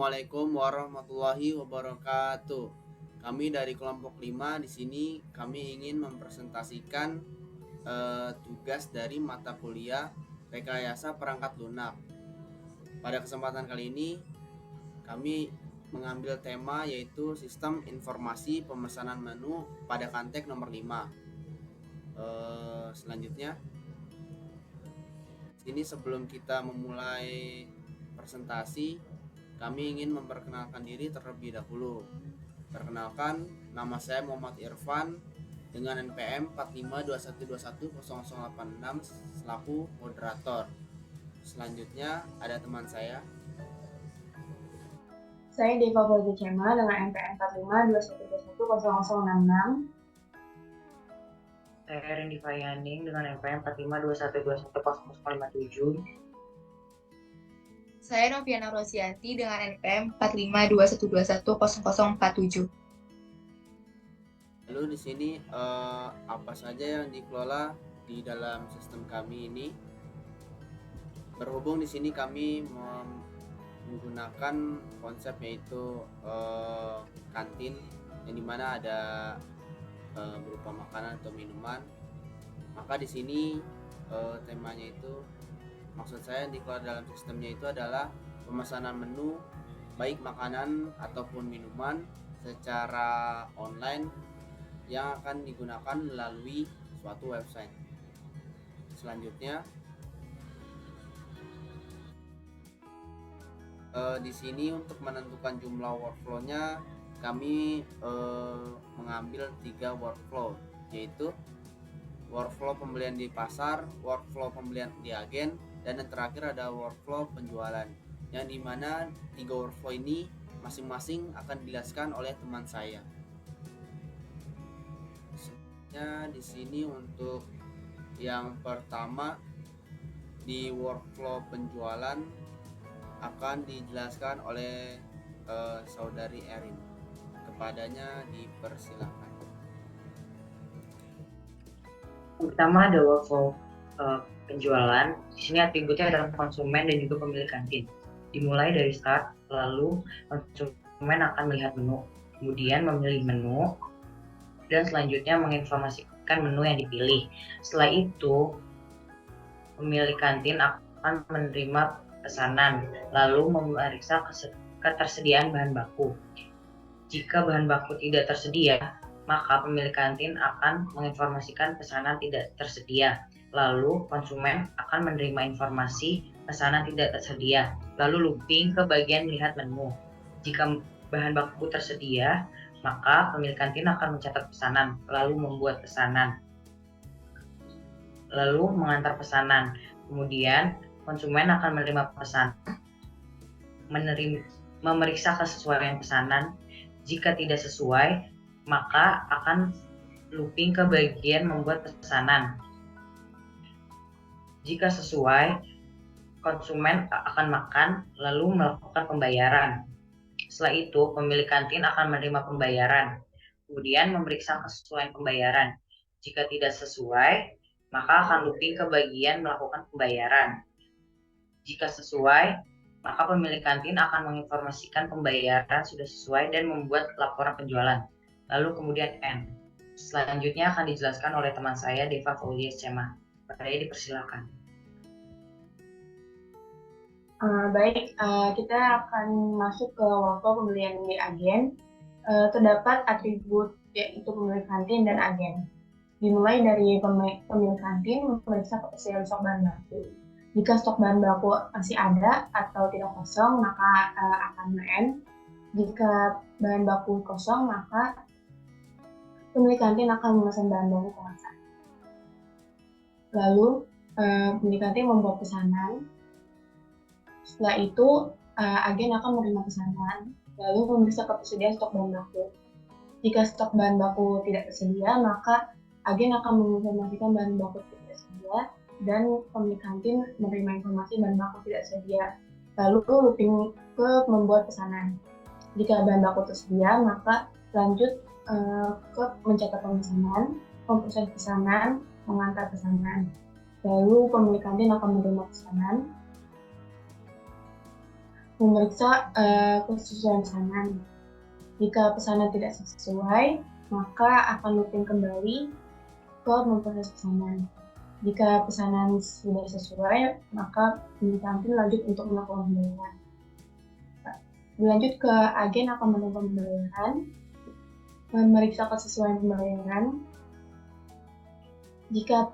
Assalamualaikum warahmatullahi wabarakatuh. Kami dari kelompok 5 di sini kami ingin mempresentasikan tugas dari mata kuliah Rekayasa Perangkat Lunak. Pada kesempatan kali ini kami mengambil tema yaitu Sistem Informasi Pemesanan Menu pada Kantek nomor 5. Selanjutnya, ini sebelum kita memulai presentasi, kami ingin memperkenalkan diri terlebih dahulu. Perkenalkan, nama saya Muhammad Irfan dengan NPM 4521210086 selaku moderator. Selanjutnya ada teman saya. Saya Deva Fauzi Cema dengan NPM 4521210066. Saya Rendi Fayaning dengan NPM 4521210057. Saya Noviana Rosianti dengan NPM 4521210047. Lalu di sini apa saja yang dikelola di dalam sistem kami ini? Berhubung di sini kami menggunakan konsep yaitu kantin yang dimana ada berupa makanan atau minuman, maka di sini temanya itu, maksud saya yang dikelola dalam sistemnya itu adalah pemesanan menu baik makanan ataupun minuman secara online yang akan digunakan melalui suatu website. Selanjutnya di sini untuk menentukan jumlah workflow-nya kami mengambil 3 workflow, yaitu workflow pembelian di pasar, workflow pembelian di agen, dan yang terakhir ada workflow penjualan, yang dimana 3 workflow ini masing-masing akan dijelaskan oleh teman saya. Selanjutnya di sini untuk yang pertama, di workflow penjualan akan dijelaskan oleh saudari Erin. Kepadanya dipersilakan. Pertama ada workflow penjualan. Di sini atributnya adalah konsumen dan juga pemilik kantin. Dimulai dari start, lalu konsumen akan melihat menu, kemudian memilih menu, dan selanjutnya menginformasikan menu yang dipilih. Setelah itu, pemilik kantin akan menerima pesanan, lalu memeriksa ketersediaan bahan baku. Jika bahan baku tidak tersedia, maka pemilik kantin akan menginformasikan pesanan tidak tersedia. Lalu konsumen akan menerima informasi pesanan tidak tersedia, lalu looping ke bagian melihat menu. Jika bahan baku tersedia, maka pemilik kantin akan mencatat pesanan, lalu membuat pesanan, lalu mengantar pesanan. Kemudian konsumen akan menerima pesanan, memeriksa kesesuaian pesanan. Jika tidak sesuai, maka akan looping ke bagian membuat pesanan. Jika sesuai, konsumen akan makan lalu melakukan pembayaran. Setelah itu, pemilik kantin akan menerima pembayaran, kemudian memeriksa kesesuaian pembayaran. Jika tidak sesuai, maka akan looping ke bagian melakukan pembayaran. Jika sesuai, maka pemilik kantin akan menginformasikan pembayaran sudah sesuai dan membuat laporan penjualan. Lalu kemudian end. Selanjutnya akan dijelaskan oleh teman saya Deva Fauzi Cema. Saya dipersilakan. Baik, kita akan masuk ke workflow pembelian di agen. Terdapat atribut yaitu pemilik kantin dan agen. Dimulai dari pemilik kantin memeriksa ketersediaan stok bahan baku. Jika stok bahan baku masih ada atau tidak kosong, maka akan men. Jika bahan baku kosong, maka pemilik kantin akan memesan bahan baku kemasan. Lalu pemilik kantin membuat pesanan. Setelah itu agen akan menerima pesanan, lalu memeriksa ketersediaan stok bahan baku. Jika stok bahan baku tidak tersedia, maka agen akan menginformasikan bahan baku tidak tersedia dan pemilik kantin menerima informasi bahan baku tidak tersedia, lalu looping ke membuat pesanan. Jika bahan baku tersedia, maka lanjut ke mencatat pemesanan, memproses pesanan, mengantar pesanan. Lalu pemilik kantin akan menerima pesanan. memeriksa kesesuaian pesanan. Jika pesanan tidak sesuai, maka akan looping kembali ke memproses pesanan. Jika pesanan sudah sesuai, maka pemilik kantin lanjut untuk melakukan pembayaran. Berlanjut ke agen akan melakukan pembayaran, memeriksa kesesuaian pembayaran. Jika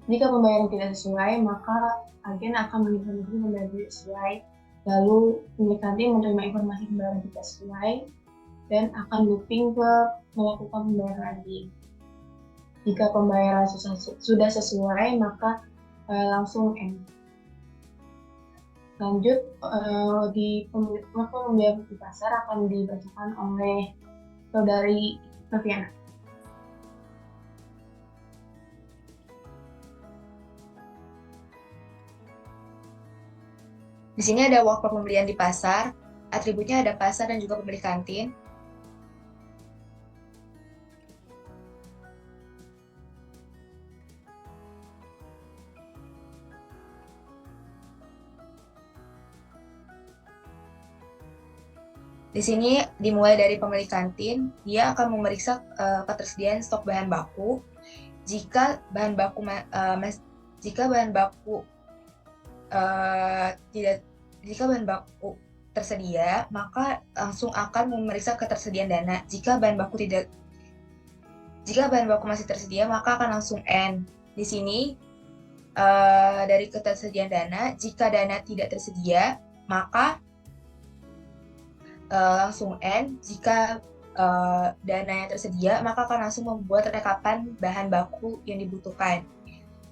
pembayaran tidak sesuai, maka agen akan menginformasikan pembayaran tidak sesuai. Lalu pemilik kantin menerima informasi pembayaran tidak sesuai dan akan looping ke melakukan pembayaran lagi. Jika pembayaran sudah sesuai, maka langsung end. Lanjut, di pembayaran di pasar akan dibacakan oleh Saudari Noviana. Di sini ada workflow pembelian di pasar, atributnya ada pasar dan juga pemilik kantin. Di sini dimulai dari pemilik kantin, dia akan memeriksa ketersediaan stok bahan baku. Jika bahan baku tersedia, maka langsung akan memeriksa ketersediaan dana. Jika bahan baku masih tersedia, maka akan langsung end. Di sini dari ketersediaan dana, jika dana tidak tersedia, maka langsung end. Jika dana yang tersedia, maka akan langsung membuat rekapan bahan baku yang dibutuhkan.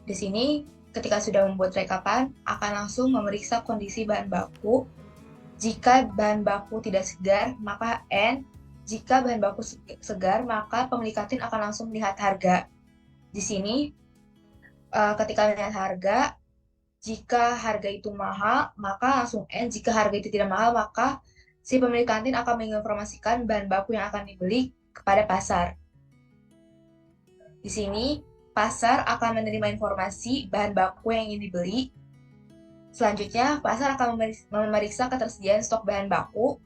Di sini, ketika sudah membuat rekapan, akan langsung memeriksa kondisi bahan baku. Jika bahan baku tidak segar, maka end. Jika bahan baku segar, maka pemilik kantin akan langsung melihat harga. Di sini, ketika melihat harga, jika harga itu mahal, maka langsung end. Jika harga itu tidak mahal, maka si pemilik kantin akan menginformasikan bahan baku yang akan dibeli kepada pasar. Di sini, pasar akan menerima informasi bahan baku yang ingin dibeli. Selanjutnya, pasar akan memeriksa ketersediaan stok bahan baku.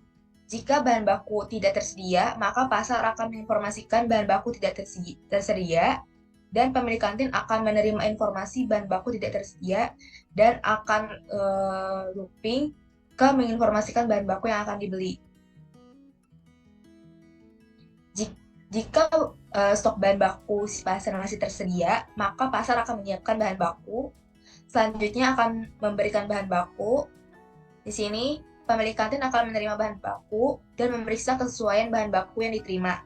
Jika bahan baku tidak tersedia, maka pasar akan menginformasikan bahan baku tidak tersedia, dan pemilik kantin akan menerima informasi bahan baku tidak tersedia dan akan looping ke menginformasikan bahan baku yang akan dibeli. Jika stok bahan baku si pasar masih tersedia, maka pasar akan menyiapkan bahan baku. Selanjutnya akan memberikan bahan baku. Di sini, pemilik kantin akan menerima bahan baku dan memeriksa kesesuaian bahan baku yang diterima.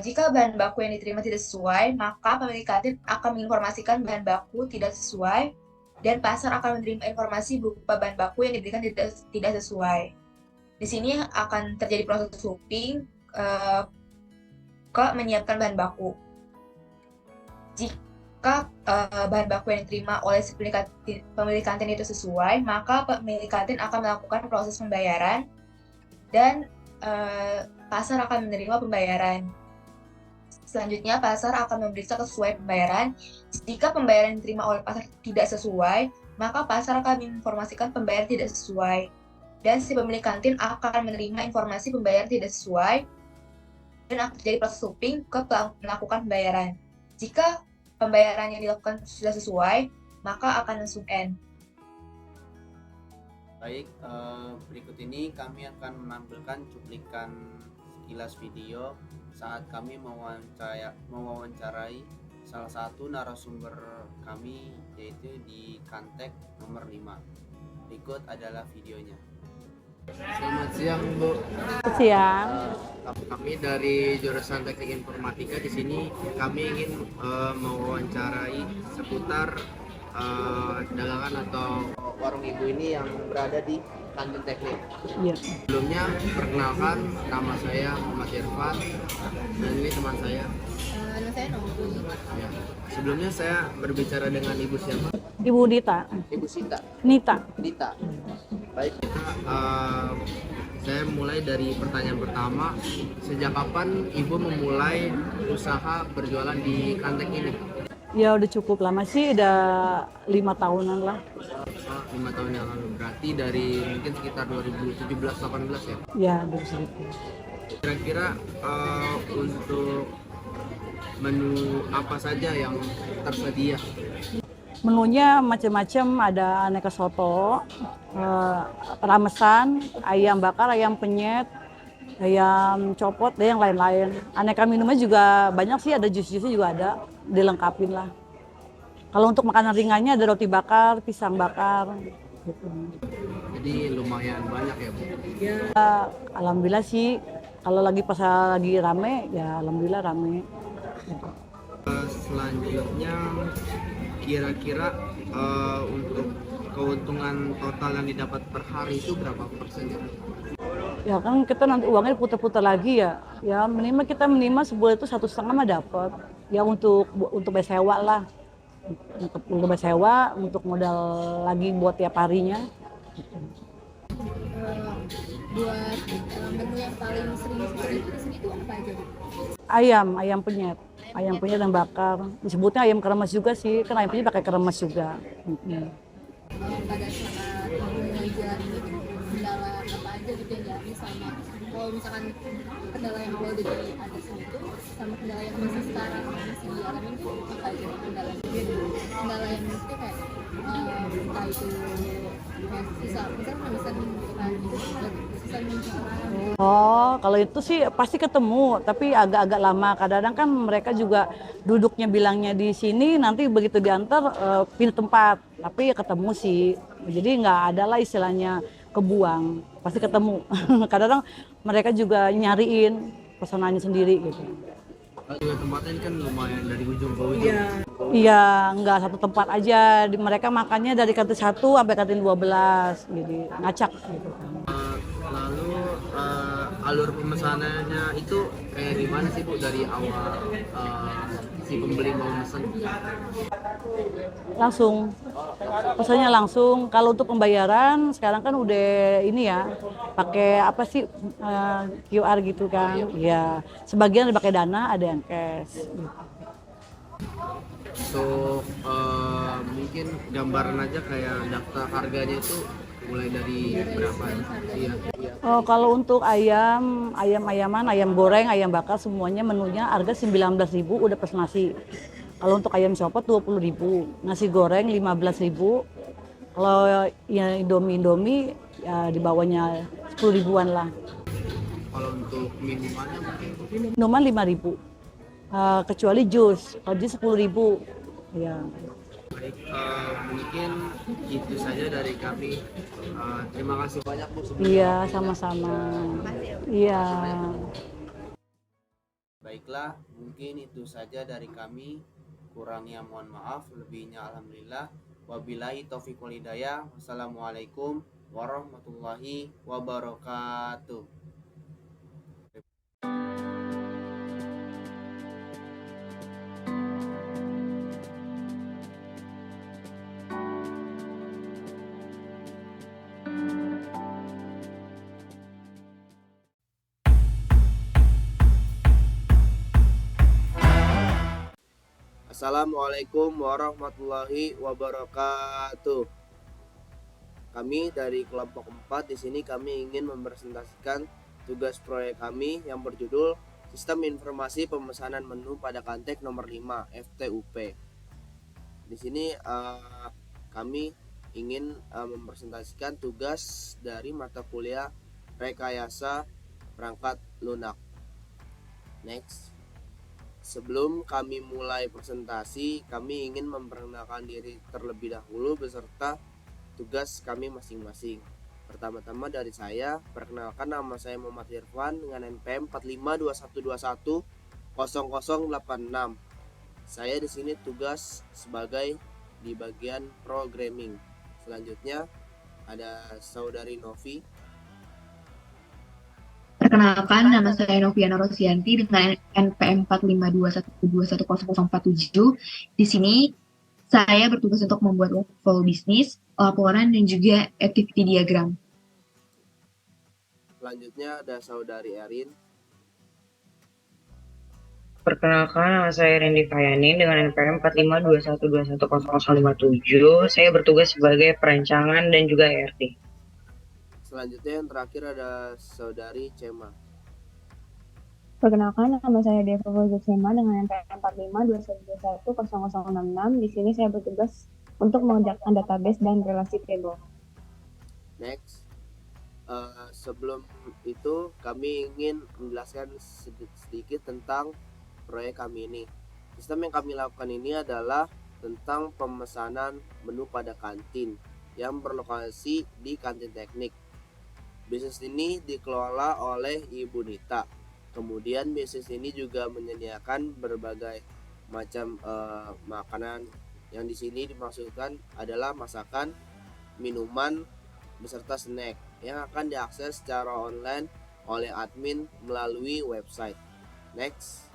Jika bahan baku yang diterima tidak sesuai, maka pemilik kantin akan menginformasikan bahan baku tidak sesuai dan pasar akan menerima informasi berupa bahan baku yang diberikan tidak sesuai. Di sini akan terjadi proses looping ke menyiapkan bahan baku. Jika bahan baku yang diterima oleh pemilik kantin itu sesuai, maka pemilik kantin akan melakukan proses pembayaran dan pasar akan menerima pembayaran. Selanjutnya, pasar akan memeriksa kesesuaian pembayaran. Jika pembayaran yang diterima oleh pasar tidak sesuai, maka pasar akan menginformasikan pembayaran tidak sesuai. Dan si pemilik kantin akan menerima informasi pembayaran tidak sesuai dan akan terjadi proses looping ke melakukan pembayaran. Jika pembayaran yang dilakukan sudah sesuai, maka akan langsung end. Baik, berikut ini kami akan menampilkan cuplikan sekilas video saat kami mewawancarai salah satu narasumber kami, yaitu di Kantek nomor 5. Berikut adalah videonya. Selamat siang, Bu. Siang. Kami dari jurusan Teknik Informatika. Di sini kami ingin mewawancarai seputar dagangan atau warung ibu ini yang berada di kantin teknik. Iya. Sebelumnya perkenalkan, nama saya Muhammad Irfan dan ini teman saya. Nama saya Nonggu. Ya. Sebelumnya saya berbicara dengan ibu siapa? Ibu Dita. Ibu Sita. Nita. Dita. Baik, saya mulai dari pertanyaan pertama. Sejak kapan ibu memulai usaha berjualan di kantin ini? Ya udah cukup lama sih, udah 5 tahunan lah. 5 tahun yang lalu. Berarti dari mungkin sekitar 2017-18 ya. Ya, dari segitu. Kira-kira untuk menu apa saja yang tersedia? Menunya macam-macam, ada aneka soto, ramesan, ayam bakar, ayam penyet, ayam copot, dan yang lain-lain. Aneka minumnya juga banyak sih, ada jus-jusnya juga ada, dilengkapin lah. Kalau untuk makanan ringannya ada roti bakar, pisang bakar, gitu. Jadi lumayan banyak ya Bu. Alhamdulillah sih, kalau lagi pas lagi rame, ya alhamdulillah rame. Gitu. Selanjutnya kira-kira untuk keuntungan total yang didapat per hari itu berapa persen ya? Ya kan kita nanti uangnya putar-putar lagi ya. Ya minimal kita sebulan itu 1,5 mah dapat. Ya untuk bayar sewa lah. Untuk bayar sewa, untuk modal lagi buat tiap harinya. Buat menu yang paling sering dicari di sini tuh apa aja, Bu? Ayam penyet. Ayam penyet dan bakar. Disebutnya ayam kremes juga sih, kan ayam penyet pakai kremes juga. Pada saat mulai jualan ini tuh kendala apa aja gitu yang dialami sama kalau misalkan kendala yang awal dari ada sini tuh sama kendala yang masih sekarang masih dialami tuh apa aja kendala yang mesti kayak entah itu kayak susah misalkan pemesan gitu kan susah menjualan. Oh, kalau itu sih pasti ketemu, tapi agak-agak lama. Kadang-kadang kan mereka juga duduknya bilangnya di sini, nanti begitu diantar pindah tempat. Tapi ya ketemu sih. Jadi nggak ada lah istilahnya kebuang, pasti ketemu. Kadang-kadang mereka juga nyariin pesanannya sendiri gitu. Juga tempatnya ini kan lumayan dari ujung ke ujung. Iya, nggak satu tempat aja. Mereka makannya dari kantin 1 sampai kantin 12, jadi ngacak gitu kan. Lalu alur pemesanannya itu kayak gimana sih Bu dari awal si pembeli mau pesan? Langsung, pesannya langsung. Kalau untuk pembayaran sekarang kan udah ini ya, pakai apa sih QR gitu kan. Ya, sebagian pakai Dana, ada yang cash. Gitu. So mungkin gambaran aja kayak daftar harganya itu mulai dari berapa? Iya. Oh, kalau untuk ayam-ayaman, ayam goreng, ayam bakar semuanya menunya harga 19.000 udah plus nasi. Kalau untuk ayam copot 20.000, nasi goreng 15.000. Kalau ya Indomie ya di bawahnya 10 ribuan lah. Kalau untuk minumannya mungkin Minuman 5.000. Kecuali jus, kalau jus 10.000. Ya. baik, mungkin itu saja dari kami. Terima kasih banyak Bu sebelumnya. Iya, sama-sama. Iya. Baiklah, mungkin itu saja dari kami. Kurangnya mohon maaf, lebihnya alhamdulillah. Wabillahi taufiq wal hidayah. Wassalamualaikum warahmatullahi wabarakatuh. Assalamualaikum warahmatullahi wabarakatuh. Kami dari kelompok 4 di sini kami ingin mempresentasikan tugas proyek kami yang berjudul Sistem Informasi Pemesanan Menu pada Kantek nomor 5 FTUP. Di sini kami ingin mempresentasikan tugas dari mata kuliah Rekayasa Perangkat Lunak. Next. Sebelum kami mulai presentasi, kami ingin memperkenalkan diri terlebih dahulu beserta tugas kami masing-masing. Pertama-tama dari saya, perkenalkan nama saya Muhammad Irfan dengan NPM 4521210086. Saya di sini tugas sebagai di bagian programming. Selanjutnya ada saudari Novi. Perkenalkan, nama saya Noviana Rosianti dengan NPM 4521210047. Di sini saya bertugas untuk membuat workflow bisnis, laporan, dan juga activity diagram. Selanjutnya ada saudari Erin. Perkenalkan, nama saya Randy Fayani dengan NPM 4521210057. Saya bertugas sebagai perancangan dan juga ARD. Selanjutnya yang terakhir ada saudari Cema. Perkenalkan, nama saya Deva Fauziah dengan NPM 4521210066. Di sini saya bertugas untuk mengerjakan database dan relasi table. Next. Sebelum itu kami ingin menjelaskan sedikit tentang proyek kami ini. Sistem yang kami lakukan ini adalah tentang pemesanan menu pada kantin yang berlokasi di kantin teknik. Bisnis ini dikelola oleh Ibu Nita. Kemudian bisnis ini juga menyediakan berbagai macam makanan yang di sini dimaksudkan adalah masakan, minuman, beserta snack yang akan diakses secara online oleh admin melalui website. Next.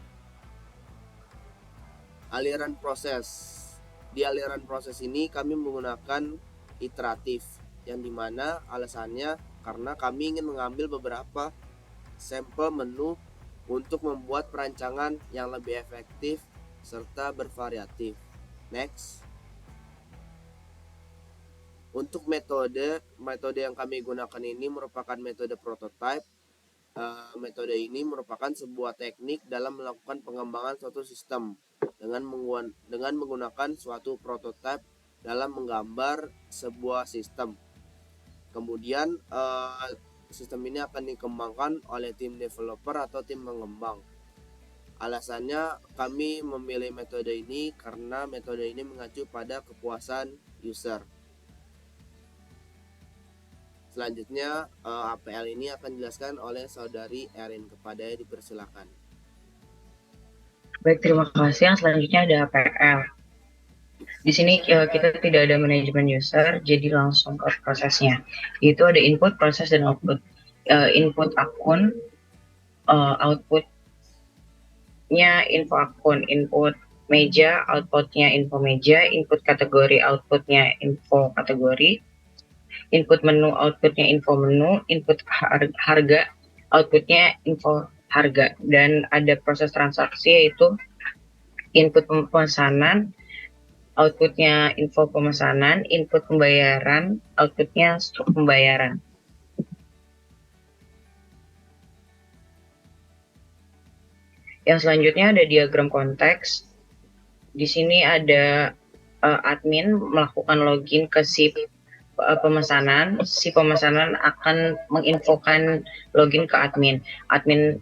Aliran proses. Di aliran proses ini kami menggunakan iteratif, yang dimana alasannya karena kami ingin mengambil beberapa sampel menu untuk membuat perancangan yang lebih efektif serta bervariatif. Next. Untuk metode yang kami gunakan ini merupakan metode prototype. Metode ini merupakan sebuah teknik dalam melakukan pengembangan suatu sistem dengan menggunakan suatu prototype dalam menggambar sebuah sistem. Kemudian sistem ini akan dikembangkan oleh tim developer atau tim pengembang. Alasannya kami memilih metode ini karena metode ini mengacu pada kepuasan user. Selanjutnya APL ini akan dijelaskan oleh saudari Erin. Kepadanya dipersilakan. Baik, terima kasih. Yang selanjutnya ada APL. Di sini kita tidak ada manajemen user, jadi langsung ke prosesnya. Itu ada input, proses, dan output. Input akun, outputnya info akun, input meja, outputnya info meja, input kategori, outputnya info kategori, input menu, outputnya info menu, input harga, outputnya info harga, dan ada proses transaksi yaitu input pemesanan, outputnya info pemesanan, input pembayaran, outputnya struk pembayaran. Yang selanjutnya ada diagram konteks. Di sini ada admin melakukan login ke si pemesanan. Si pemesanan akan menginfokan login ke admin. Admin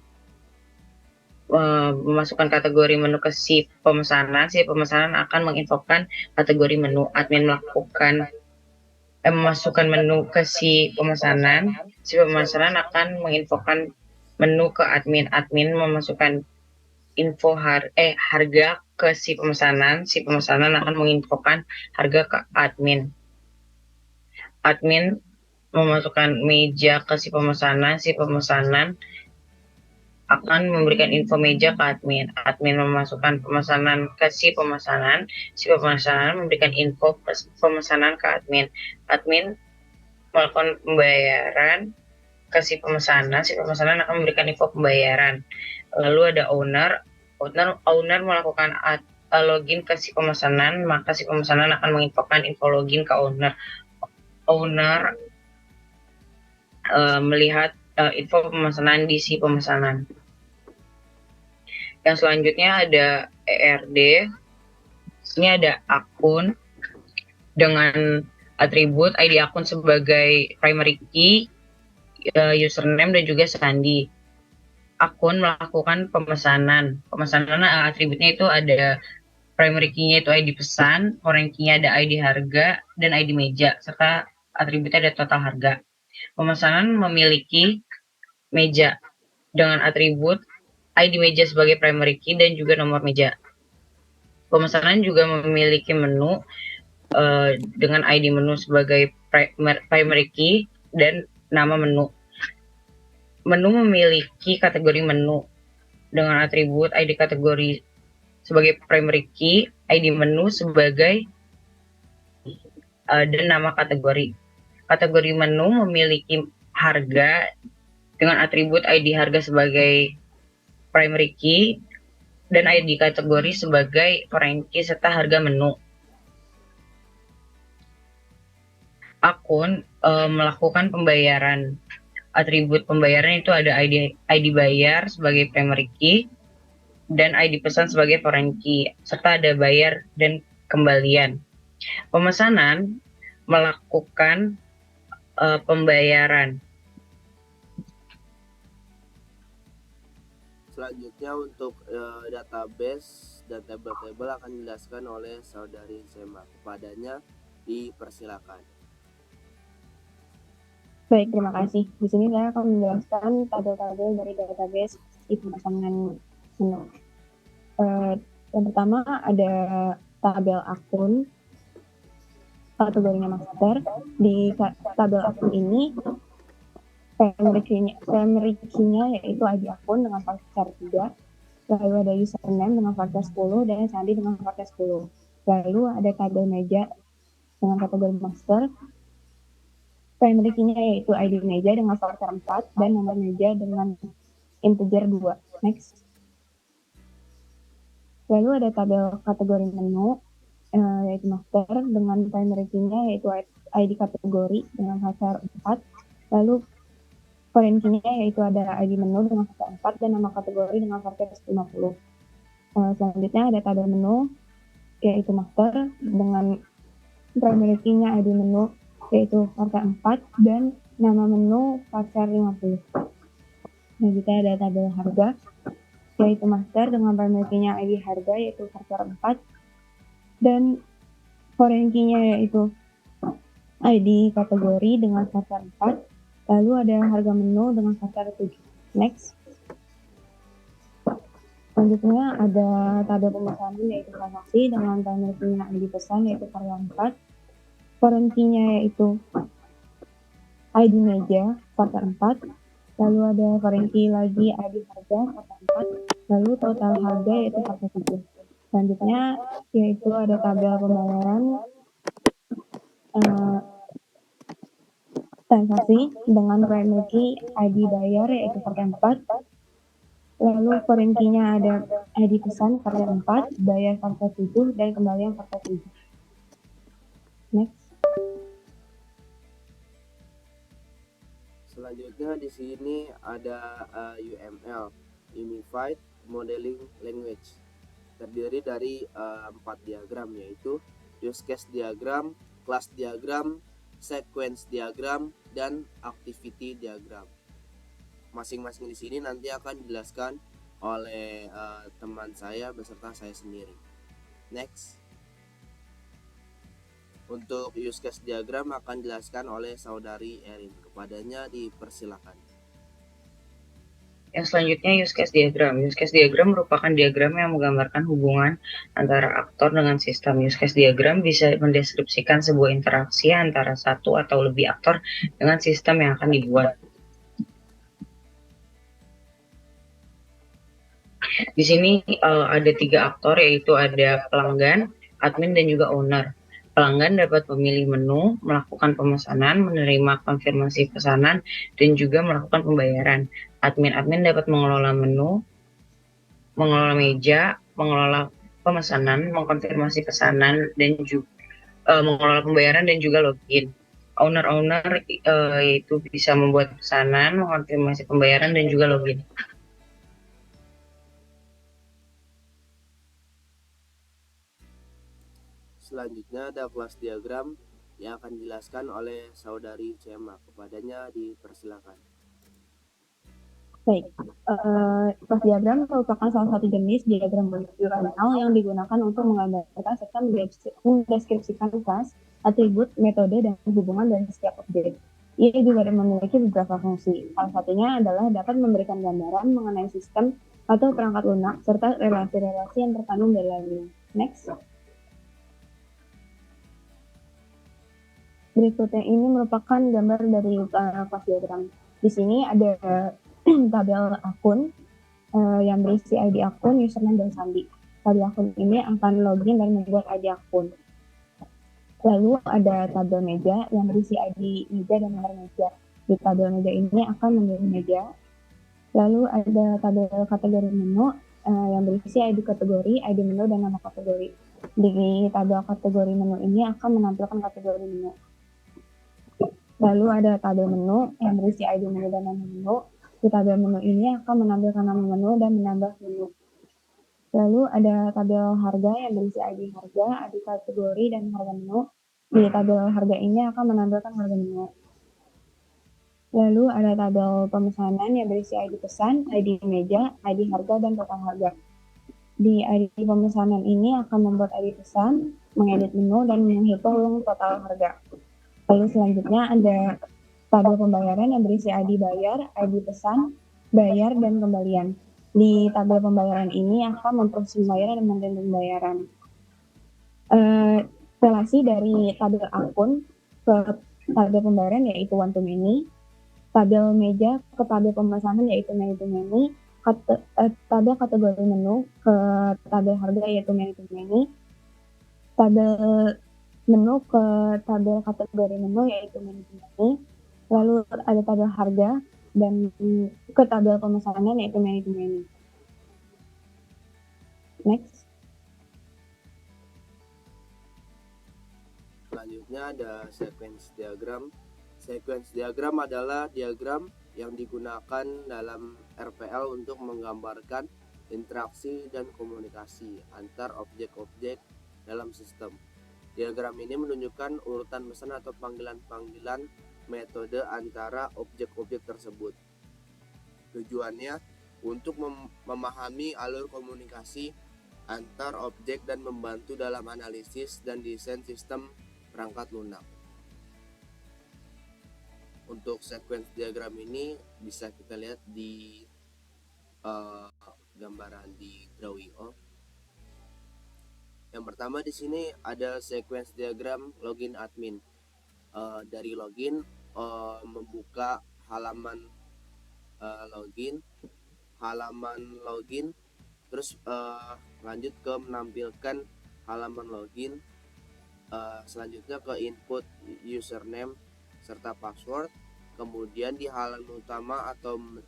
memasukkan kategori menu ke si pemesanan akan menginfokan kategori menu. Admin memasukkan menu ke si pemesanan akan menginfokan menu ke admin. Admin memasukkan info harga ke si pemesanan akan menginfokan harga ke admin. Admin memasukkan meja ke si pemesanan akan memberikan info meja ke admin. Admin memasukkan pemesanan ke si pemesanan memberikan info pemesanan ke admin. Admin melakukan pembayaran ke si pemesanan akan memberikan info pembayaran. Lalu ada owner melakukan login ke si pemesanan, maka si pemesanan akan menginfokan info login ke owner. Owner melihat info pemesanan di si pemesanan. Yang selanjutnya ada ERD. Ini ada akun dengan atribut ID akun sebagai primary key, username, dan juga sandi. Akun melakukan pemesanan atributnya itu ada primary key-nya itu ID pesan, foreign key-nya ada ID harga dan ID meja, serta atributnya ada total harga. Pemesanan memiliki meja dengan atribut ID meja sebagai primary key dan juga nomor meja. Pemesanan juga memiliki menu dengan ID menu sebagai primary key dan nama menu. Menu memiliki kategori menu dengan atribut ID kategori sebagai primary key, ID menu sebagai dan nama kategori. Kategori menu memiliki harga dengan atribut ID harga sebagai primary key dan ID kategori sebagai foreign key serta harga menu. Akun melakukan pembayaran. Atribut pembayaran itu ada ID bayar sebagai primary key dan ID pesan sebagai foreign key, serta ada bayar dan kembalian. Pemesanan melakukan pembayaran. Selanjutnya untuk database dan tabel-tabel akan dijelaskan oleh saudari Sema. Kepadanya dipersilakan. Baik, terima kasih. Di sini saya akan menjelaskan tabel-tabel dari database di pemasangan menu. Yang pertama ada tabel akun, kategorinya master. Di tabel akun ini primary key-nya yaitu ID akun dengan faktor 3, lalu ada username dengan faktor 10 dan sandi dengan faktor 10. Lalu ada tabel meja dengan kategori master. Primary key-nya yaitu ID meja dengan faktor 4 dan nomor meja dengan integer 2. Next. Lalu ada tabel kategori menu yaitu master dengan primary key-nya yaitu ID kategori dengan faktor 4. Lalu foreign key-nya yaitu ada ID menu dengan faktor 4 dan nama kategori dengan faktor 50. Selanjutnya ada tabel menu yaitu master dengan primary key-nya ID menu yaitu faktor 4 dan nama menu faktor 50. Selanjutnya ada tabel harga yaitu master dengan primary key-nya ID harga yaitu faktor 4 dan foreign key-nya yaitu ID kategori dengan faktor 4. Lalu ada harga menu dengan faktor 7. Next. Selanjutnya ada tabel pemesanan yaitu transaksi dengan primary key-nya ID pesan yaitu faktor 4. Foreign key-nya yaitu ID meja faktor 4. Lalu ada foreign key lagi ID harga faktor 4. Lalu total harga yaitu faktor 7. Selanjutnya yaitu ada tabel pembayaran transaksi dengan primary key ID bayar yaitu faktor 4. Lalu foreign key-nya ada ID pesan faktor 4, bayar faktor 7 dan kembalian faktor 7. Next. Selanjutnya di sini ada UML, Unified Modeling Language, terdiri dari 4 diagram yaitu use case diagram, class diagram, sequence diagram, dan activity diagram. Masing-masing di sini nanti akan dijelaskan oleh teman saya beserta saya sendiri. Next. Untuk use case diagram akan dijelaskan oleh saudari Erin. Kepadanya dipersilakan. Yang selanjutnya use case diagram. Use case diagram merupakan diagram yang menggambarkan hubungan antara aktor dengan sistem. Use case diagram bisa mendeskripsikan sebuah interaksi antara satu atau lebih aktor dengan sistem yang akan dibuat. Di sini ada 3 aktor yaitu ada pelanggan, admin, dan juga owner. Pelanggan dapat memilih menu, melakukan pemesanan, menerima konfirmasi pesanan, dan juga melakukan pembayaran. Admin dapat mengelola menu, mengelola meja, mengelola pemesanan, mengkonfirmasi pesanan, dan juga mengelola pembayaran dan juga login. Owner yaitu bisa membuat pesanan, mengkonfirmasi pembayaran, dan juga login. Selanjutnya ada kelas diagram yang akan dijelaskan oleh saudari Cema. Kepadanya dipersilakan. Baik, kelas diagram merupakan salah satu jenis diagram UML yang digunakan untuk menggambarkan serta mendeskripsikan kelas, atribut, metode, dan hubungan dari setiap objek. Ia juga memiliki beberapa fungsi. Salah satunya adalah dapat memberikan gambaran mengenai sistem atau perangkat lunak serta relasi-relasi yang terkandung dalamnya. Next. Berikutnya ini merupakan gambar dari kelas diagram. Di sini ada tabel akun yang berisi ID akun, username, dan sandi. Tabel akun ini akan login dan membuat ID akun. Lalu ada tabel meja yang berisi ID meja dan nomor meja. Di tabel meja ini akan memilih meja. Lalu ada tabel kategori menu yang berisi ID kategori, ID menu, dan nama kategori. Di tabel kategori menu ini akan menampilkan kategori menu. Lalu ada tabel menu yang berisi ID menu dan nama menu. Di tabel menu ini akan menampilkan nama menu dan menambah menu. Lalu ada tabel harga yang berisi ID harga, ID kategori, dan harga menu. Di tabel harga ini akan menampilkan harga menu. Lalu ada tabel pemesanan yang berisi ID pesan, ID meja, ID harga, dan total harga. Di ID pemesanan ini akan membuat ID pesan, mengedit menu, dan menghitung total harga. Lalu selanjutnya ada tabel pembayaran yang berisi ID bayar, ID pesan, bayar, dan kembalian. Di tabel pembayaran ini akan memproses pembayaran dan menerima pembayaran. Relasi dari tabel akun ke tabel pembayaran yaitu one to many, tabel meja ke tabel pemesanan yaitu many to many, tabel kategori menu ke tabel harga yaitu many to many, tabel menu ke tabel kategori menu yaitu many to many, lalu ada tabel harga dan ke tabel pemesanan yaitu many to many. Next. Selanjutnya ada sequence diagram. Sequence diagram adalah diagram yang digunakan dalam RPL untuk menggambarkan interaksi dan komunikasi antar objek-objek dalam sistem. Diagram ini menunjukkan urutan pesan atau panggilan-panggilan metode antara objek-objek tersebut. Tujuannya untuk memahami alur komunikasi antar objek dan membantu dalam analisis dan desain sistem perangkat lunak. Untuk sequence diagram ini bisa kita lihat di gambaran di Drawio. Yang pertama di sini ada sequence diagram login admin. Dari login membuka halaman login, terus lanjut ke menampilkan halaman login, selanjutnya ke input username serta password, kemudian di halaman utama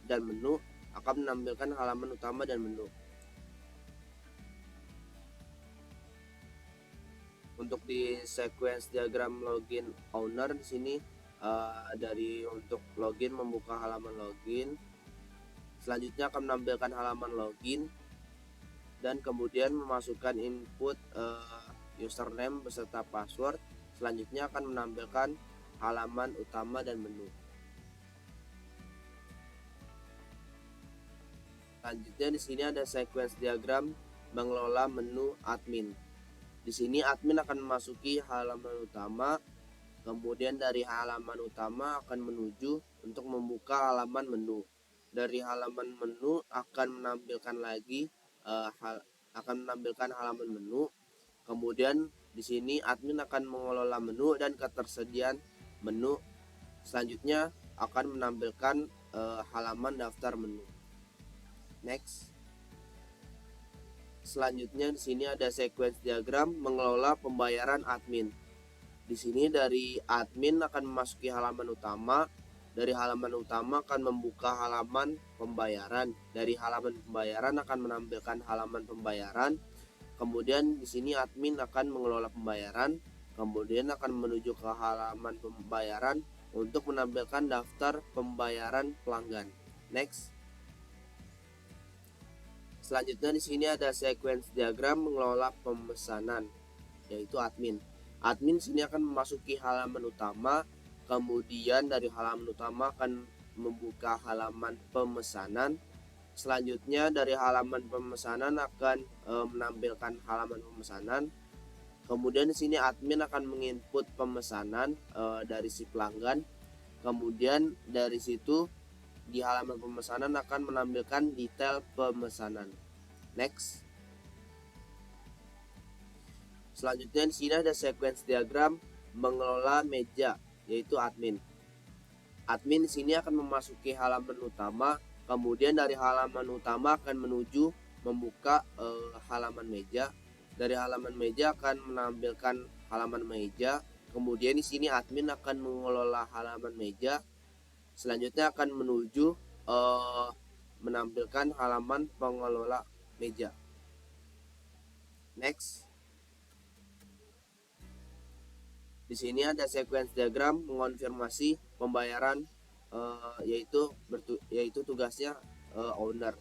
dan menu akan menampilkan halaman utama dan menu. Untuk di sequence diagram login owner di sini dari untuk login membuka halaman login, selanjutnya akan menampilkan halaman login dan kemudian memasukkan input username beserta password. Selanjutnya akan menampilkan halaman utama dan menu. Selanjutnya di sini ada sequence diagram mengelola menu admin. Di sini admin akan memasuki halaman utama, kemudian dari halaman utama akan menuju untuk membuka halaman menu. Dari halaman menu akan menampilkan halaman menu. Kemudian di sini admin akan mengelola menu dan ketersediaan menu. Selanjutnya akan menampilkan halaman daftar menu. Next. Selanjutnya di sini ada sequence diagram mengelola pembayaran admin. Di sini dari admin akan memasuki halaman utama. Dari halaman utama akan membuka halaman pembayaran. Dari halaman pembayaran akan menampilkan halaman pembayaran. Kemudian di sini admin akan mengelola pembayaran. Kemudian akan menuju ke halaman pembayaran untuk menampilkan daftar pembayaran pelanggan. Next. Selanjutnya di sini ada sequence diagram mengelola pemesanan, yaitu admin. Admin sini akan memasuki halaman utama, kemudian dari halaman utama akan membuka halaman pemesanan. Selanjutnya dari halaman pemesanan akan menampilkan halaman pemesanan. Kemudian di sini admin akan menginput pemesanan dari si pelanggan. Kemudian dari situ di halaman pemesanan akan menampilkan detail pemesanan. Next. Selanjutnya di sini ada sequence diagram mengelola meja, yaitu admin. Admin di sini akan memasuki halaman utama, kemudian dari halaman utama akan menuju membuka halaman meja. Dari halaman meja akan menampilkan halaman meja. Kemudian di sini admin akan mengelola halaman meja. Selanjutnya akan menuju menampilkan halaman pengelola meja. Next. Di sini ada sequence diagram mengonfirmasi pembayaran, yaitu tugasnya owner.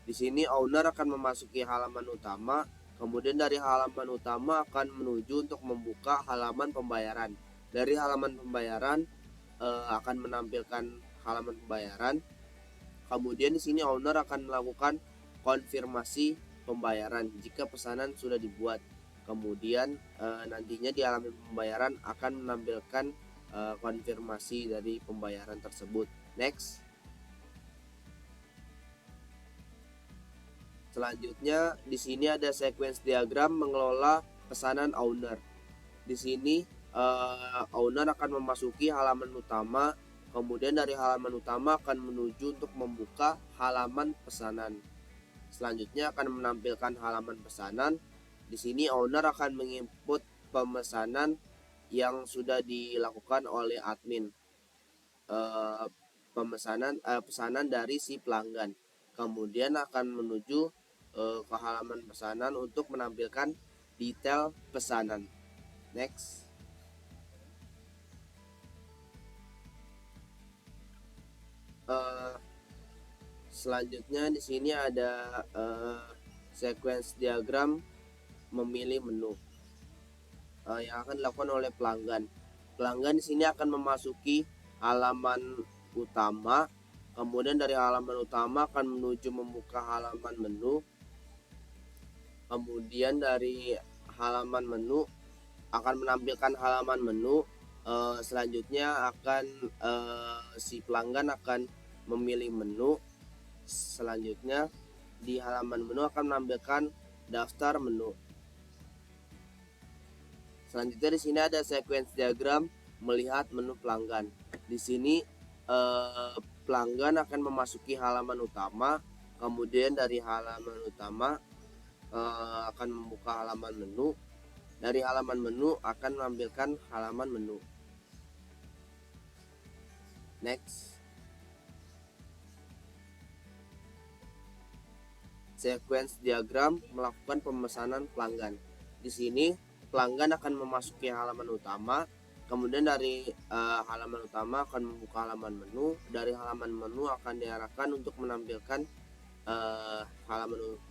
Di sini owner akan memasuki halaman utama, kemudian dari halaman utama akan menuju untuk membuka halaman pembayaran. Dari halaman pembayaran akan menampilkan halaman pembayaran. Kemudian di sini owner akan melakukan konfirmasi pembayaran jika pesanan sudah dibuat. Kemudian nantinya di halaman pembayaran akan menampilkan konfirmasi dari pembayaran tersebut. Next. Selanjutnya di sini ada sequence diagram mengelola pesanan owner. Di sini owner akan memasuki halaman utama, kemudian dari halaman utama akan menuju untuk membuka halaman pesanan. Selanjutnya akan menampilkan halaman pesanan. Di sini owner akan menginput pemesanan yang sudah dilakukan oleh admin, pesanan dari si pelanggan. Kemudian akan menuju ke halaman pesanan untuk menampilkan detail pesanan. Next. Selanjutnya di sini ada sequence diagram memilih menu yang akan dilakukan oleh pelanggan. Pelanggan di sini akan memasuki halaman utama, kemudian dari halaman utama akan menuju membuka halaman menu. Kemudian dari halaman menu akan menampilkan halaman menu. Selanjutnya akan si pelanggan akan memilih menu. Selanjutnya di halaman menu akan menampilkan daftar menu. Selanjutnya di sini ada sequence diagram melihat menu pelanggan. Di sini pelanggan akan memasuki halaman utama, kemudian dari halaman utama akan membuka halaman menu. Dari halaman menu akan menampilkan halaman menu. Next. Sequence diagram melakukan pemesanan pelanggan. Di sini pelanggan akan memasuki halaman utama, kemudian dari halaman utama akan membuka halaman menu. Dari halaman menu akan diarahkan untuk menampilkan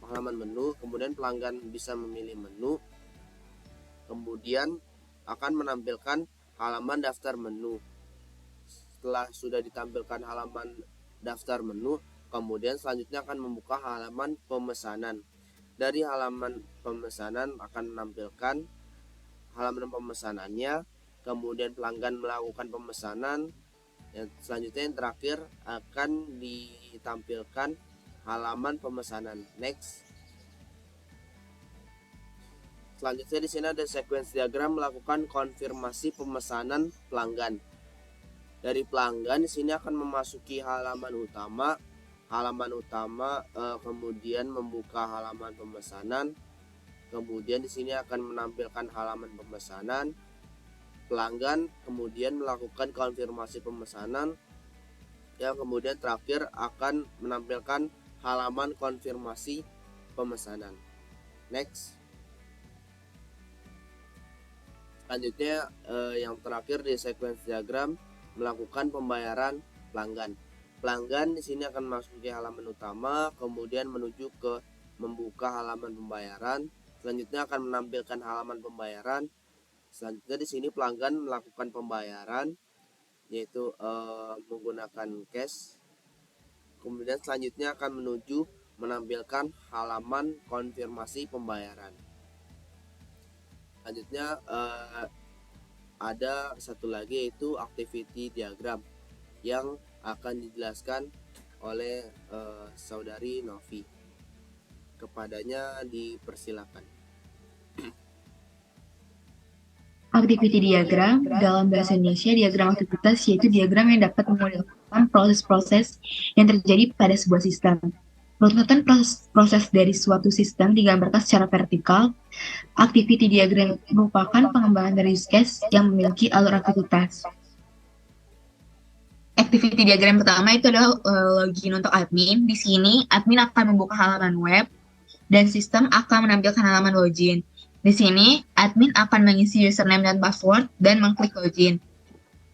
halaman menu. Kemudian pelanggan bisa memilih menu. Kemudian akan menampilkan halaman daftar menu. Setelah sudah ditampilkan halaman daftar menu, kemudian selanjutnya akan membuka halaman pemesanan. Dari halaman pemesanan akan menampilkan halaman pemesanannya, kemudian pelanggan melakukan pemesanan. Yang selanjutnya yang terakhir akan ditampilkan halaman pemesanan. Next. Selanjutnya di sini ada sequence diagram melakukan konfirmasi pemesanan pelanggan. Dari pelanggan di sini akan memasuki halaman utama, kemudian membuka halaman pemesanan. Kemudian di sini akan menampilkan halaman pemesanan. Pelanggan kemudian melakukan konfirmasi pemesanan. Yang kemudian terakhir akan menampilkan halaman konfirmasi pemesanan. Next. Selanjutnya yang terakhir di sequence diagram melakukan pembayaran pelanggan. Pelanggan di sini akan memasuki halaman utama, kemudian menuju ke membuka halaman pembayaran. Selanjutnya akan menampilkan halaman pembayaran. Selanjutnya di sini pelanggan melakukan pembayaran, yaitu menggunakan cash. Kemudian selanjutnya akan menuju menampilkan halaman konfirmasi pembayaran. Selanjutnya ada satu lagi yaitu activity diagram yang akan dijelaskan oleh saudari Novi. Kepadanya dipersilakan. Activity diagram dalam bahasa Indonesia diagram aktivitas yaitu diagram yang dapat memodelkan proses-proses yang terjadi pada sebuah sistem. Perututan proses dari suatu sistem digambarkan secara vertikal. Activity diagram merupakan pengembangan dari use case yang memiliki alur aktivitas. Activity diagram pertama itu adalah login untuk admin. Di sini admin akan membuka halaman web dan sistem akan menampilkan halaman login. Di sini, admin akan mengisi username dan password dan mengklik login.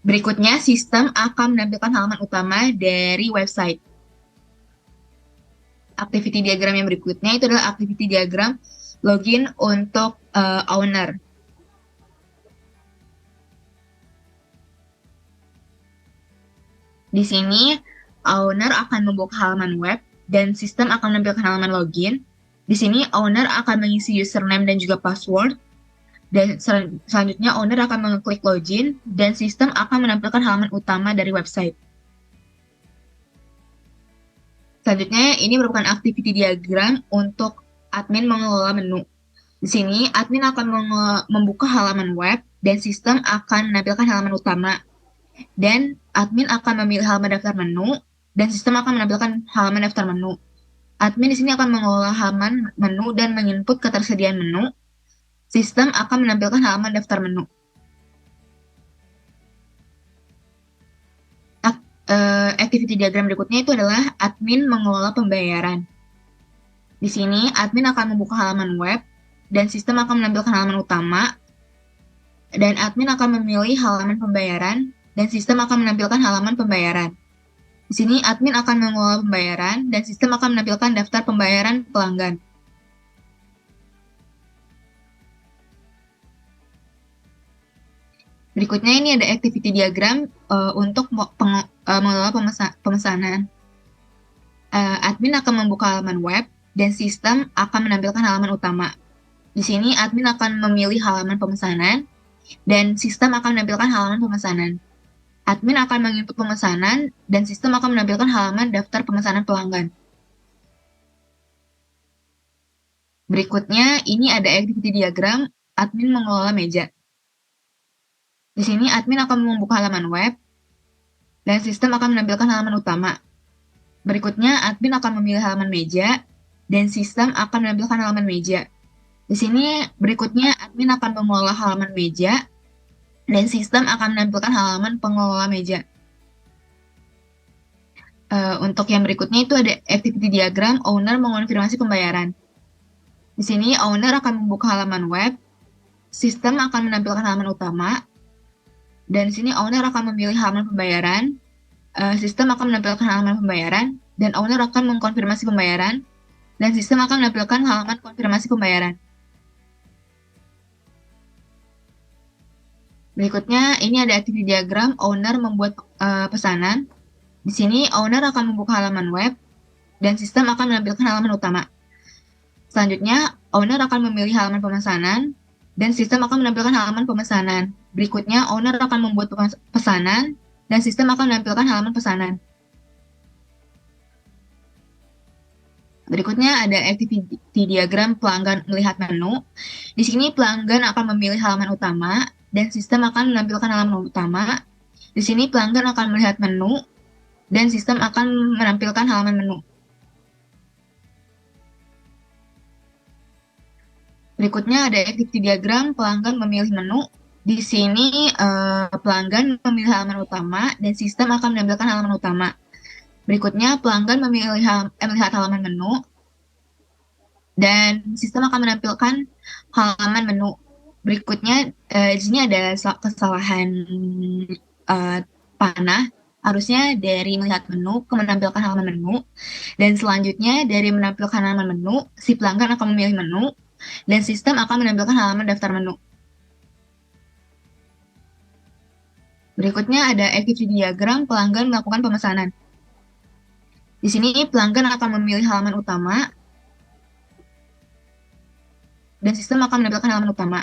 Berikutnya, sistem akan menampilkan halaman utama dari website. Activity diagram yang berikutnya itu adalah activity diagram login untuk owner. Di sini, owner akan membuka halaman web dan sistem akan menampilkan halaman login. Di sini, owner akan mengisi username dan juga password. Dan selanjutnya, owner akan mengklik login dan sistem akan menampilkan halaman utama dari website. Selanjutnya, ini merupakan activity diagram untuk admin mengelola menu. Di sini, admin akan membuka halaman web dan sistem akan menampilkan halaman utama. Dan admin akan memilih halaman daftar menu dan sistem akan menampilkan halaman daftar menu. Admin di sini akan mengelola halaman menu dan menginput ketersediaan menu. Sistem akan menampilkan halaman daftar menu. Activity diagram berikutnya itu adalah admin mengelola pembayaran. Di sini, admin akan membuka halaman web dan sistem akan menampilkan halaman utama. Dan admin akan memilih halaman pembayaran dan sistem akan menampilkan halaman pembayaran. Di sini, admin akan mengelola pembayaran dan sistem akan menampilkan daftar pembayaran pelanggan. Berikutnya ini ada activity diagram untuk mengelola pemesanan. Admin akan membuka halaman web dan sistem akan menampilkan halaman utama. Di sini admin akan memilih halaman pemesanan dan sistem akan menampilkan halaman pemesanan. Admin akan menginput pemesanan dan sistem akan menampilkan halaman daftar pemesanan pelanggan. Berikutnya ini ada activity diagram admin mengelola meja. Di sini admin akan membuka halaman web dan sistem akan menampilkan halaman utama. Berikutnya admin akan memilih halaman meja dan sistem akan menampilkan halaman meja. Di sini berikutnya admin akan mengelola halaman meja dan sistem akan menampilkan halaman pengelola meja. Untuk yang berikutnya itu ada activity diagram owner mengonfirmasi pembayaran. Di sini owner akan membuka halaman web, sistem akan menampilkan halaman utama, dan di sini owner akan memilih halaman pembayaran, sistem akan menampilkan halaman pembayaran, dan owner akan mengkonfirmasi pembayaran, dan sistem akan menampilkan halaman konfirmasi pembayaran. Berikutnya, ini ada activity diagram owner membuat pesanan. Di sini, owner akan membuka halaman web, dan sistem akan menampilkan halaman utama. Selanjutnya, owner akan memilih halaman pemesanan, dan sistem akan menampilkan halaman pemesanan. Berikutnya, owner akan membuat pesanan, dan sistem akan menampilkan halaman pesanan. Berikutnya ada activity diagram pelanggan melihat menu. Di sini pelanggan akan memilih halaman utama, dan sistem akan menampilkan halaman utama. Di sini pelanggan akan melihat menu, dan sistem akan menampilkan halaman menu. Berikutnya ada activity diagram pelanggan memilih menu. Di sini pelanggan memilih halaman utama dan sistem akan menampilkan halaman utama. Berikutnya pelanggan melihat halaman menu dan sistem akan menampilkan halaman menu. Berikutnya di sini ada kesalahan panah. Harusnya dari melihat menu ke menampilkan halaman menu, dan selanjutnya dari menampilkan halaman menu, si pelanggan akan memilih menu, dan sistem akan menampilkan halaman daftar menu. Berikutnya ada activity diagram pelanggan melakukan pemesanan. Di sini pelanggan akan memilih halaman utama, dan sistem akan menampilkan halaman utama.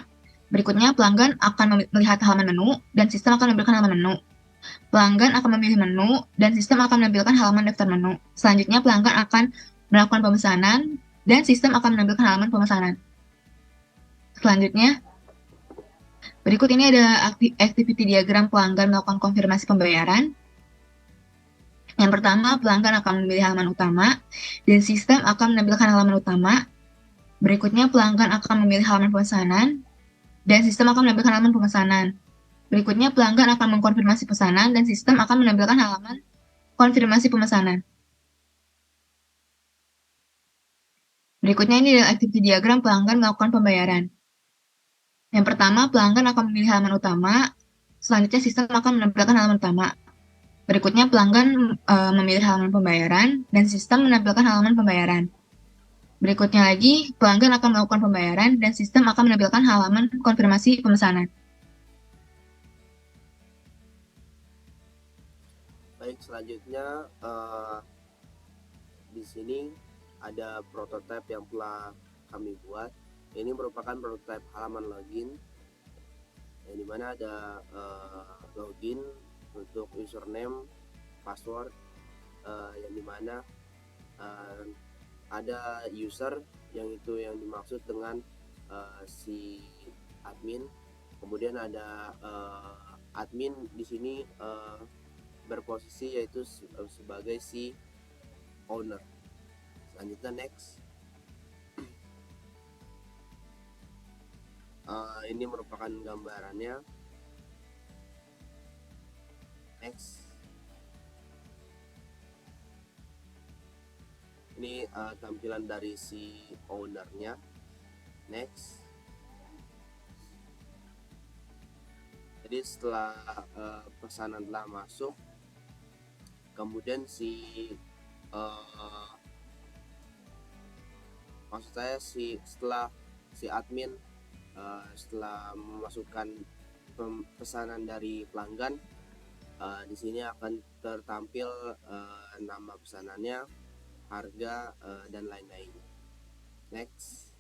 Berikutnya pelanggan akan melihat halaman menu, dan sistem akan menampilkan halaman menu. Pelanggan akan memilih menu, dan sistem akan menampilkan halaman daftar menu. Selanjutnya pelanggan akan melakukan pemesanan, dan sistem akan menampilkan halaman pemesanan. Selanjutnya, berikut ini ada activity diagram pelanggan melakukan konfirmasi pembayaran. Yang pertama, pelanggan akan memilih halaman utama, dan sistem akan menampilkan halaman utama. Berikutnya, pelanggan akan memilih halaman pemesanan, dan sistem akan menampilkan halaman pemesanan. Berikutnya, pelanggan akan mengkonfirmasi pesanan, dan sistem akan menampilkan halaman konfirmasi pemesanan. Berikutnya ini adalah activity diagram pelanggan melakukan pembayaran. Yang pertama, pelanggan akan memilih halaman utama, selanjutnya sistem akan menampilkan halaman utama. Berikutnya, pelanggan memilih halaman pembayaran, dan sistem menampilkan halaman pembayaran. Berikutnya lagi, pelanggan akan melakukan pembayaran, dan sistem akan menampilkan halaman konfirmasi pemesanan. Baik, selanjutnya di sini ada prototipe yang telah kami buat. Ini merupakan prototipe halaman login, yang dimana ada login untuk username, password, yang dimana ada user yang itu yang dimaksud dengan si admin. Kemudian ada admin di sini berposisi yaitu sebagai si owner. Selanjutnya next. Ini merupakan gambarannya. Next. Ini tampilan dari si ownernya. Next. Jadi setelah pesanan telah masuk, kemudian maksud saya setelah si admin setelah memasukkan pesanan dari pelanggan, di sini akan tertampil nama pesanannya, harga, dan lain-lain. Next.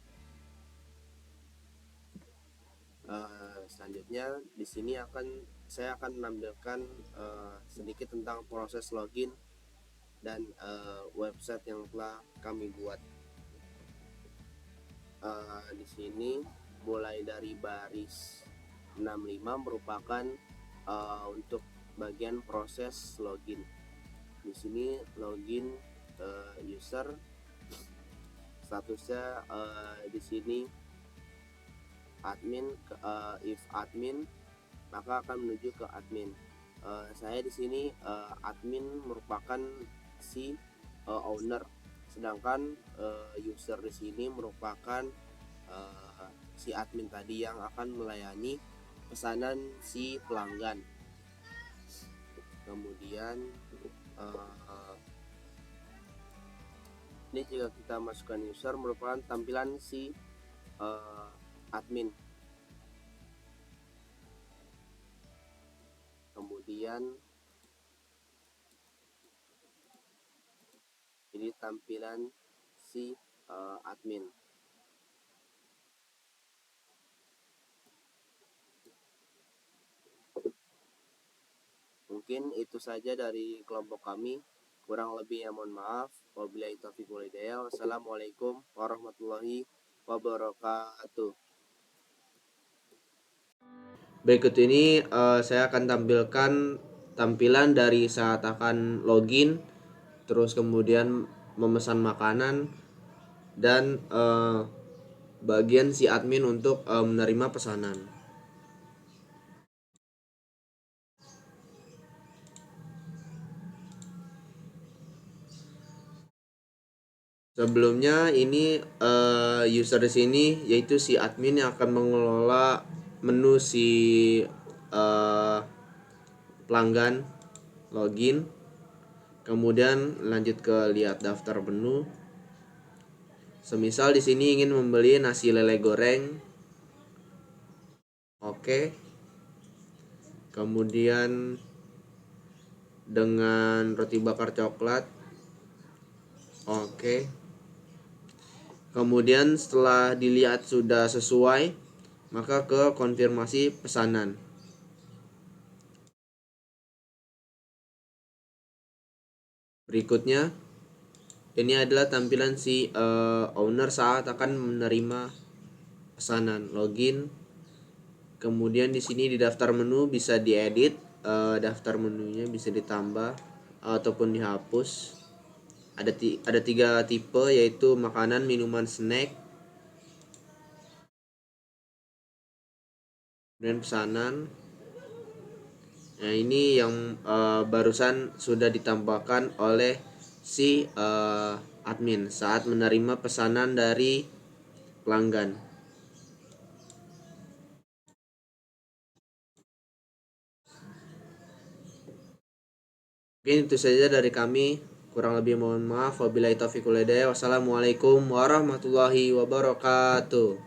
Selanjutnya di sini saya akan menampilkan sedikit tentang proses login dan website yang telah kami buat. Di sini mulai dari baris 65 merupakan untuk bagian proses login. Di sini login user, statusnya di sini admin, if admin maka akan menuju ke admin. Saya di sini admin merupakan si owner, sedangkan user di sini merupakan si admin tadi yang akan melayani pesanan si pelanggan. Kemudian ini jika kita masukkan user merupakan tampilan si admin. Kemudian ini tampilan si admin. Mungkin itu saja dari kelompok kami. Kurang lebihnya mohon maaf. Wabillahi taufiq wal hidayah. Wassalamualaikum warahmatullahi wabarakatuh. Berikut ini saya akan tampilkan tampilan dari saat akan login, terus kemudian memesan makanan, dan bagian si admin untuk menerima pesanan. Sebelumnya ini user di sini yaitu si admin yang akan mengelola menu si pelanggan login. Kemudian lanjut ke lihat daftar menu. Semisal di sini ingin membeli nasi lele goreng. Oke. Kemudian dengan roti bakar coklat. Oke. Kemudian setelah dilihat sudah sesuai, maka ke konfirmasi pesanan. Berikutnya, ini adalah tampilan si owner saat akan menerima pesanan. Login. Kemudian di sini di daftar menu bisa diedit, daftar menunya bisa ditambah ataupun dihapus. Ada 3 tipe, yaitu makanan, minuman, snack, dan pesanan. Nah, ini yang barusan sudah ditambahkan oleh si admin saat menerima pesanan dari pelanggan. Mungkin itu saja dari kami. Kurang lebih mohon maaf. Wabillahi taufiq wal hidayah. Wassalamualaikum warahmatullahi wabarakatuh.